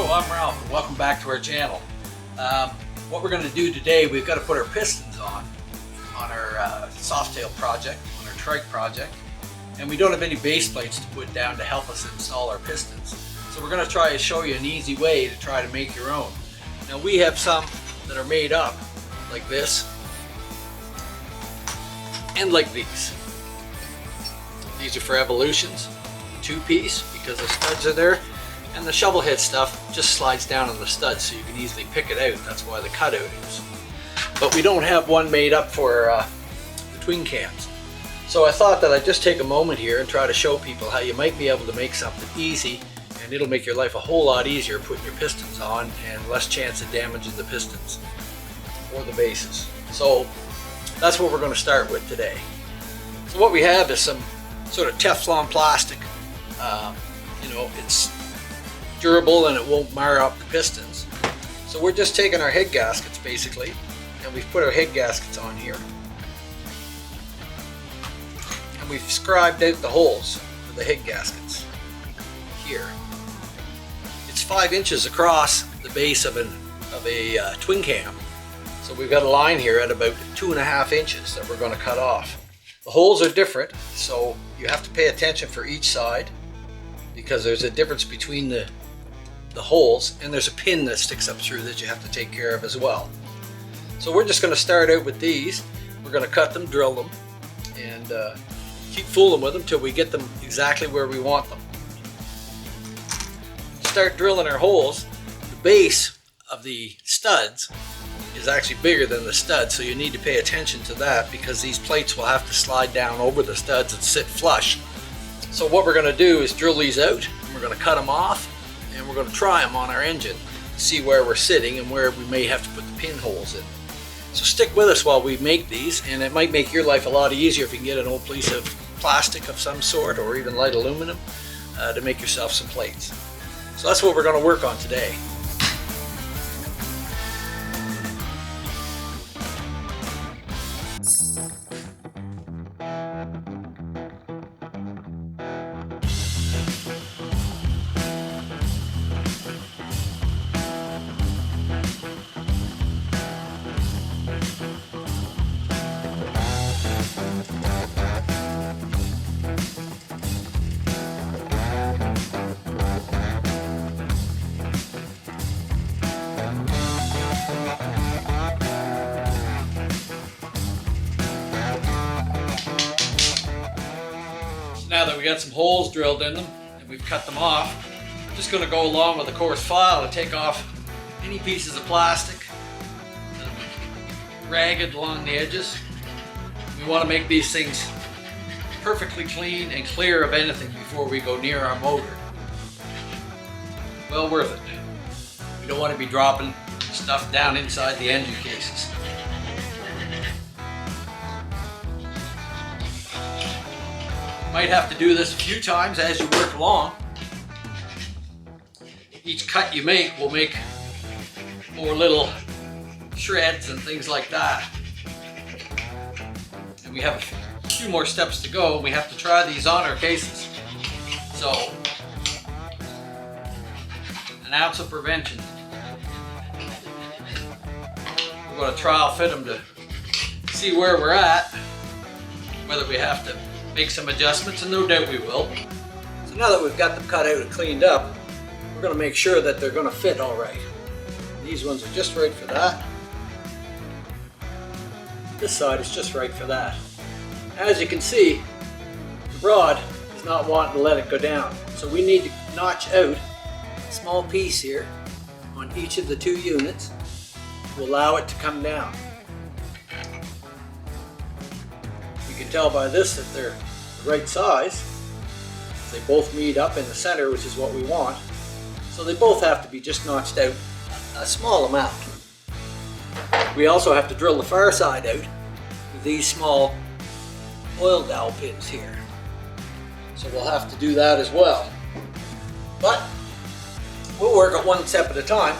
Hello, I'm Ralph and welcome back to our channel. What we're going to do today, we've got to put our pistons on our softail project, on our trike project, and we don't have any base plates to put down to help us install our pistons. So we're going to try to show you an easy way to try to make your own. Now we have some that are made up like this and like these. These are for evolutions, two-piece because the studs are there. And the shovel head stuff just slides down on the studs so you can easily pick it out. That's why the cutout is. But we don't have one made up for the twin cams. So I thought that I'd just take a moment here and try to show people how you might be able to make something easy, and it'll make your life a whole lot easier putting your pistons on and less chance of damaging the pistons or the bases. So that's what we're going to start with today. So what we have is some sort of Teflon plastic. It's durable and it won't mar up the pistons. So we're just taking our head gaskets basically, and we've put our head gaskets on here. And we've scribed out the holes for the head gaskets here. It's 5 inches across the base of a twin cam. So we've got a line here at about 2.5 inches that we're going to cut off. The holes are different, so you have to pay attention for each side because there's a difference between the holes, and there's a pin that sticks up through that you have to take care of as well. So we're just going to start out with these. We're going to cut them, drill them, and keep fooling with them till we get them exactly where we want them. Start drilling our holes. The base of the studs is actually bigger than the stud, so you need to pay attention to that because these plates will have to slide down over the studs and sit flush. So what we're going to do is drill these out, and we're going to cut them off, and we're going to try them on our engine to see where we're sitting and where we may have to put the pinholes in. So stick with us while we make these, and it might make your life a lot easier if you can get an old piece of plastic of some sort or even light aluminum to make yourself some plates. So that's what we're going to work on today. Now that we got some holes drilled in them and we've cut them off, I'm just going to go along with the coarse file and take off any pieces of plastic that are ragged along the edges. We want to make these things perfectly clean and clear of anything before we go near our motor. Well worth it. We don't want to be dropping stuff down inside the engine cases. Might have to do this a few times as you work along. Each cut you make will make more little shreds and things like that. And we have a few more steps to go. We have to try these on our cases. So, an ounce of prevention. We're going to trial fit them to see where we're at, whether we have to make some adjustments, and no doubt we will. So now that we've got them cut out and cleaned up, we're going to make sure that they're going to fit all right. These ones are just right for that. This side is just right for that. As you can see, the rod is not wanting to let it go down. So we need to notch out a small piece here on each of the 2 units to allow it to come down. You can tell by this that they're the right size. They both meet up in the center, which is what we want. So they both have to be just notched out a small amount. We also have to drill the far side out with these small oil dowel pins here. So we'll have to do that as well. But we'll work it one step at a time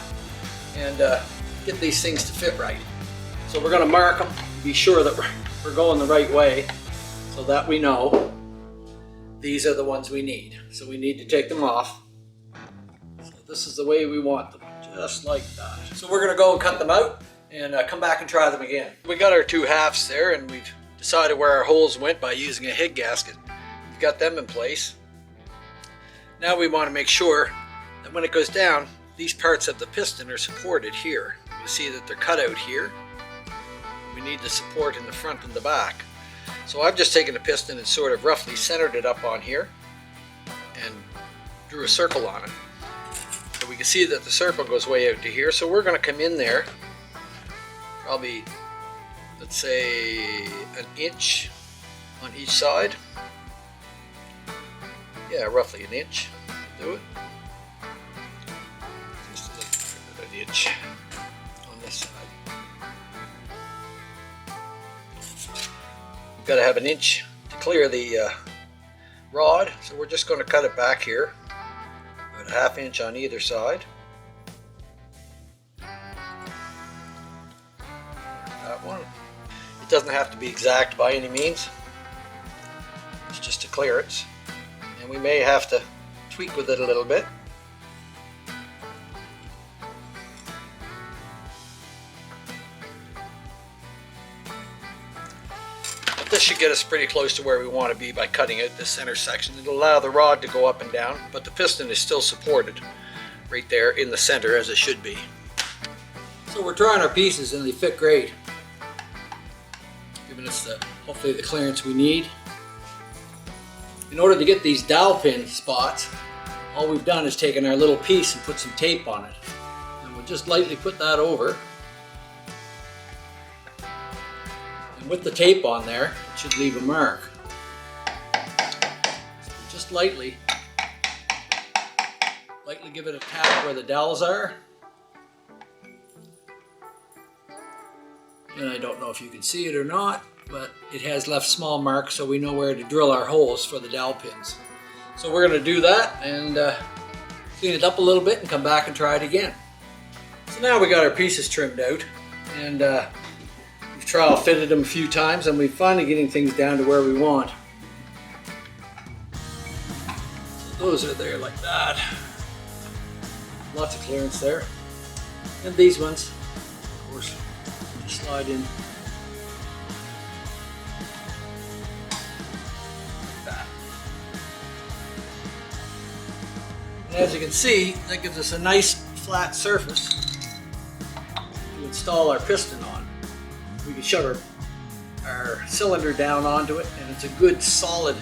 and get these things to fit right. So we're going to mark them, be sure that we're going the right way so that we know these are the ones we need. So we need to take them off. So This is the way we want them, just like that. So we're gonna go and cut them out and come back and try them again. We got our two halves there, and we've decided where our holes went by using a head gasket. We've got them in place. Now we want to make sure that when it goes down, these parts of the piston are supported here. You see that they're cut out here. We need the support in the front and the back. So I've just taken the piston and sort of roughly centered it up on here and drew a circle on it. So we can see that the circle goes way out to here. So we're going to come in there, probably, let's say, an inch on each side. Yeah, roughly an inch. Do it. Just a little bit of an inch on this side. We've got to have an inch to clear the rod, so we're just going to cut it back here. About a half inch on either side. That one. It doesn't have to be exact by any means. It's just a clearance. And we may have to tweak with it a little bit. But this should get us pretty close to where we want to be by cutting out this center section. It'll allow the rod to go up and down, but the piston is still supported right there in the center as it should be. So we're trying our pieces and they fit great, giving us hopefully the clearance we need. In order to get these dowel pin spots, all we've done is taken our little piece and put some tape on it. And we'll just lightly put that over. And with the tape on there, it should leave a mark. So just lightly give it a tap where the dowels are. And I don't know if you can see it or not, but it has left small marks so we know where to drill our holes for the dowel pins. So we're going to do that and clean it up a little bit and come back and try it again. So now we got our pieces trimmed out and we've trial fitted them a few times and we're finally getting things down to where we want. So those are there like that. Lots of clearance there. And these ones, of course, slide in. And as you can see, that gives us a nice flat surface to install our piston on. We can shove our cylinder down onto it and it's a good solid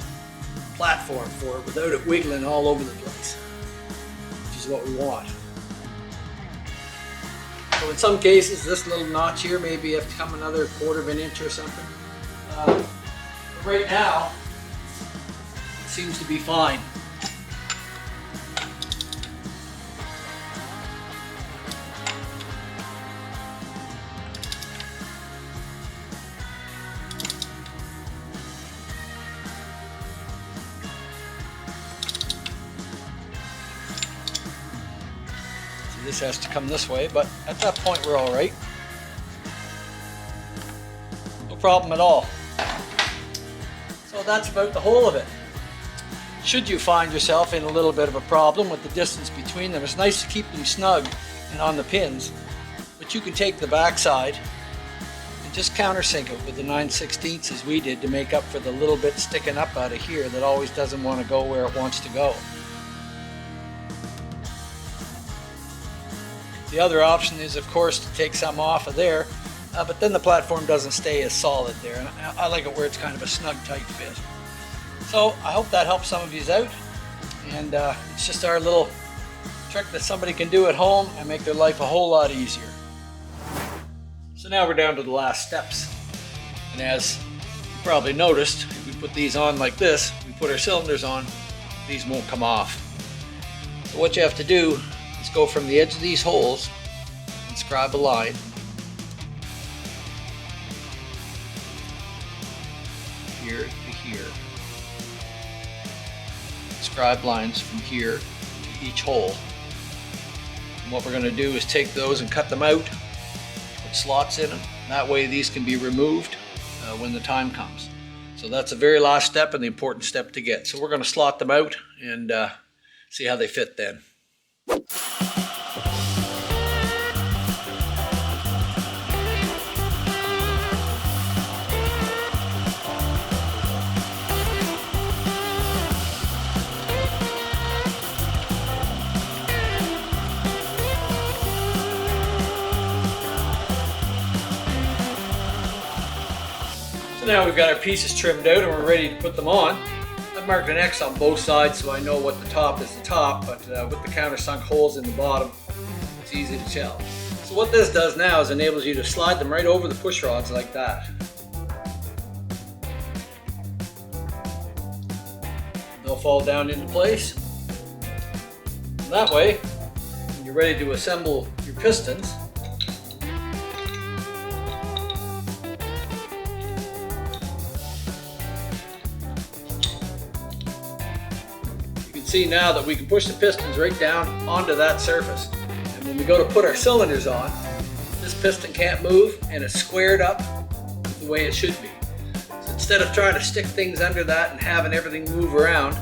platform for it without it wiggling all over the place, which is what we want. So in some cases, this little notch here maybe have to come another 1/4 of an inch or something. But right now, it seems to be fine. This has to come this way, but at that point we're all right. No problem at all. So that's about the whole of it. Should you find yourself in a little bit of a problem with the distance between them, it's nice to keep them snug and on the pins, but you can take the back side and just countersink it with the 9/16 as we did to make up for the little bit sticking up out of here that always doesn't want to go where it wants to go. The other option is, of course, to take some off of there, but then the platform doesn't stay as solid there. And I like it where it's kind of a snug, tight fit. So I hope that helps some of you out. And it's just our little trick that somebody can do at home and make their life a whole lot easier. So now we're down to the last steps. And as you probably noticed, if we put these on like this, we put our cylinders on, these won't come off. So what you have to do is go from the edge of these holes and scribe a line. Here to here. Scribe lines from here to each hole. And what we're going to do is take those and cut them out, put slots in them. That way these can be removed when the time comes. So that's the very last step and the important step to get. So we're going to slot them out and see how they fit then. now we've got our pieces trimmed out and we're ready to put them on. I've marked an X on both sides so I know what the top is the top, but with the countersunk holes in the bottom, it's easy to tell. So what this does now is enables you to slide them right over the push rods like that. They'll fall down into place. And that way, when you're ready to assemble your pistons, you can see now that we can push the pistons right down onto that surface. And when we go to put our cylinders on, this piston can't move and it's squared up the way it should be. So instead of trying to stick things under that and having everything move around,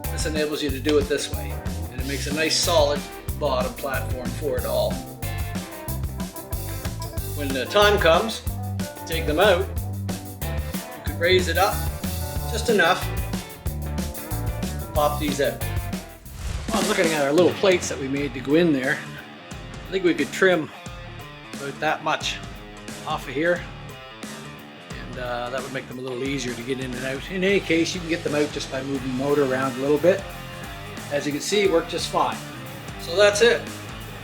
this enables you to do it this way. And it makes a nice solid bottom platform for it all. When the time comes to take them out, you can raise it up just enough to pop these out. I was looking at our little plates that we made to go in there. I think we could trim about that much off of here, and that would make them a little easier to get in and out. In any case, you can get them out just by moving the motor around a little bit. As you can see, it worked just fine. So that's it.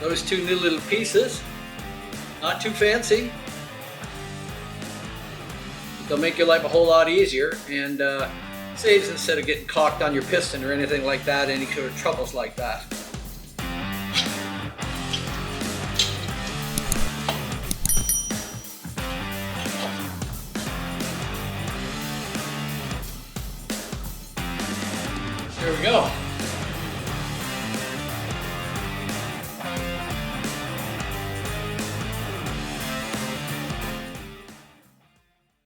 Those two new little pieces, not too fancy. They'll make your life a whole lot easier, and saves instead of getting caulked on your piston or anything like that, any sort of troubles like that. There we go.